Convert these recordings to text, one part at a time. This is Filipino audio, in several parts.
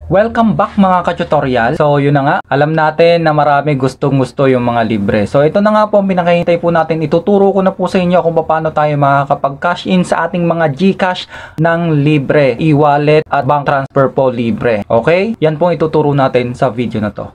Welcome back mga ka-tutorial. So yun na nga, alam natin na marami gustong-gusto yung mga libre. So ito na nga po, pinakahintay po natin. Ituturo ko na po sa inyo kung paano tayo makakapag-cash in sa ating mga GCash ng libre, e-wallet at bank transfer po libre. Okay? Yan po ituturo natin sa video na to.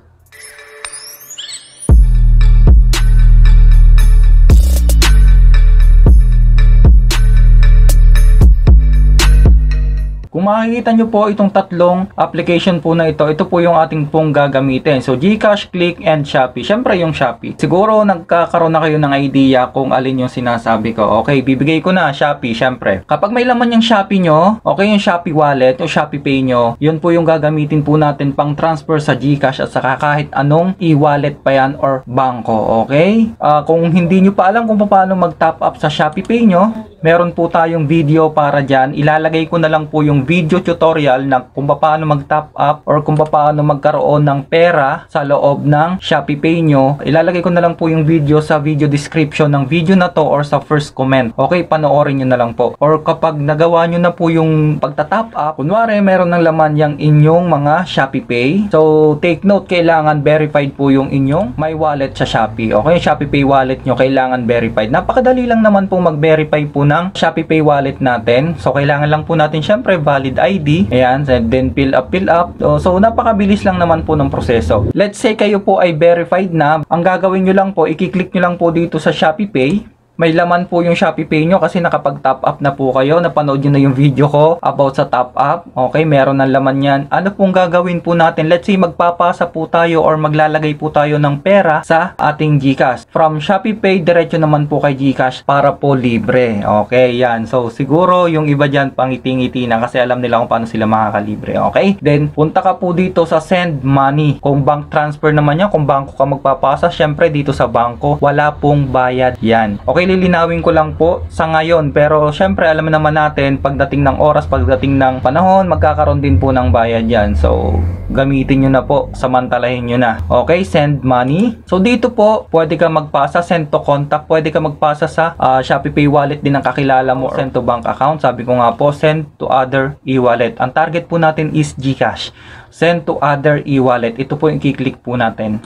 Kung makikita nyo po itong tatlong application po na ito po yung ating pong gagamitin. So, GCash, Click, and Shopee. Siyempre yung Shopee. Siguro nagkakaroon na kayo ng idea kung alin yung sinasabi ko. Okay, bibigay ko na Shopee, siyempre. Kapag may laman yung Shopee nyo, okay, yung Shopee Wallet, yung Shopee Pay nyo, yun po yung gagamitin po natin pang transfer sa GCash at saka kahit anong e-wallet pa yan or bangko. Okay? Kung hindi nyo pa alam kung paano mag-top up sa Shopee Pay nyo, meron po tayong video para dyan. Ilalagay ko na lang po yung video tutorial na kung paano mag-top up or kung paano magkaroon ng pera sa loob ng Shopee Pay nyo. Ilalagay ko na lang po yung video sa video description ng video na to or sa first comment. Okay, panoorin nyo na lang po. Or kapag nagawa nyo na po yung pagta-top up, kunwari meron ng laman yung inyong mga Shopee Pay. So, take note, kailangan verified po yung inyong my wallet sa Shopee. Okay, Shopee Pay wallet nyo, kailangan verified. Napakadali lang naman po mag-verify po ng Shopee Pay wallet natin. So, kailangan lang po natin syempre valid ID. Ayan, and then fill up. So, napakabilis lang naman po ng proseso. Let's say kayo po ay verified na. Ang gagawin nyo lang po, i-click nyo lang po dito sa Shopee Pay. May laman po yung Shopee Pay nyo kasi nakapag-top up na po kayo. Napanood nyo na yung video ko about sa top up. Okay, meron ng laman yan. Ano pong gagawin po natin? Let's say magpapasa po tayo or maglalagay po tayo ng pera sa ating GCash. From Shopee Pay, diretso naman po kay GCash para po libre. Okay, yan. So, siguro yung iba dyan pangiti-ngiti na kasi alam nila kung paano sila makakalibre. Okay? Then, punta ka po dito sa send money. Kung bank transfer naman yan, kung bangko ka magpapasa, syempre dito sa bangko, wala pong bayad yan. Okay, lilinawin ko lang po sa ngayon, pero syempre alam naman natin pagdating ng oras, pagdating ng panahon, magkakaroon din po ng bayad yan. So, gamitin nyo na po, samantalahin nyo na. Okay, send money. So, dito po, pwede ka magpasa, send to contact, pwede ka magpasa sa Shopee Pay wallet din ng kakilala mo, send to bank account. Sabi ko nga po, send to other e-wallet. Ang target po natin is GCash. Send to other e-wallet. Ito po yung i-click po natin.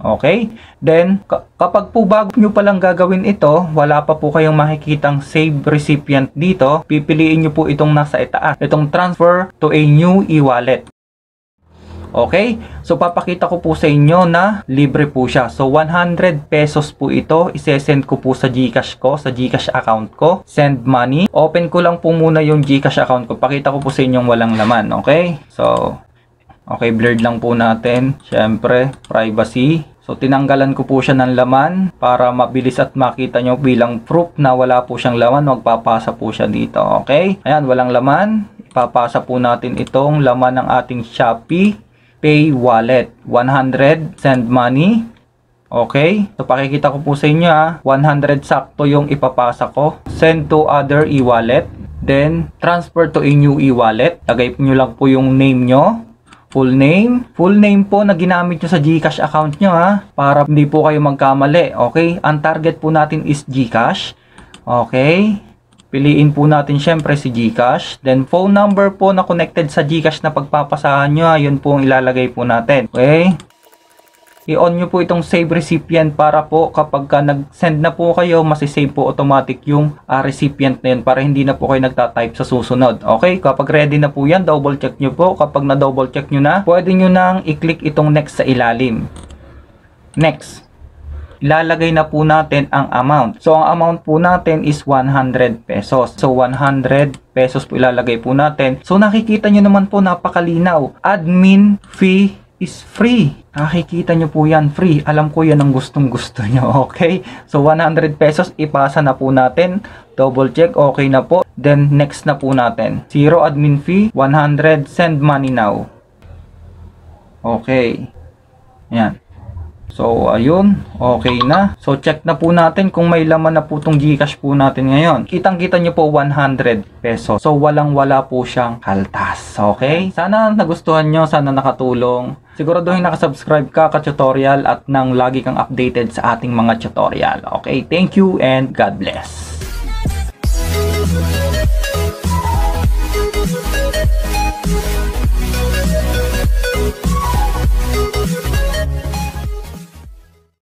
Okay? Then, kapag po bago nyo palang gagawin ito, wala pa po kayong makikitang save recipient dito, pipiliin nyo po itong nasa itaas. Itong transfer to a new e-wallet. Okay? So, papakita ko po sa inyo na libre po siya. So, 100 pesos po ito. Isesend ko po sa GCash ko, sa GCash account ko. Send money. Open ko lang po muna yung GCash account ko. Pakita ko po sa inyong walang laman. Okay? So, okay, blurred lang po natin. Siyempre, privacy. So, tinanggalan ko po siya ng laman para mabilis at makita nyo bilang proof na wala po siyang laman. Magpapasa po siya dito. Okay? Ayan, walang laman. Ipapasa po natin itong laman ng ating Shopee Pay wallet. 100, send money. Okay? So, pakikita ko po sa inyo 100 sakto yung ipapasa ko. Send to other e-wallet. Then, transfer to a new e-wallet. Lagay nyo lang po yung name nyo. Full name po na ginamit nyo sa GCash account nyo para hindi po kayo magkamali. Okay? Ang target po natin is GCash. Okay? Piliin po natin syempre si GCash. Then phone number po na connected sa GCash na pagpapasahan nyo. Yun po ang ilalagay po natin. Okay? I-on nyo po itong save recipient para po kapag nag-send na po kayo, masisave po automatic yung recipient na yun para hindi na po kayo nagtatype sa susunod. Okay? Kapag ready na po yan, double check nyo po. Kapag na-double check nyo na, pwede nyo nang i-click itong next sa ilalim. Next. Ilalagay na po natin ang amount. So, ang amount po natin is 100 pesos. So, 100 pesos po ilalagay po natin. So, nakikita nyo naman po, napakalinaw. Admin fee is free. Nakikita nyo po yan, free. Alam ko yan ang gustong gusto nyo. Okay? So, 100 pesos, ipasa na po natin. Double check, okay na po. Then, next na po natin. 0 admin fee, 100, send money now. Okay. Yan. So, ayun. Okay na. So, check na po natin kung may laman na po itong GCash po natin ngayon. Kitang-kita nyo po 100 pesos. So, walang-wala po siyang kaltas. Okay? Sana nagustuhan nyo. Sana nakatulong. Siguraduhin nakasubscribe ka ka-tutorial at nang lagi kang updated sa ating mga tutorial. Okay? Thank you and God bless.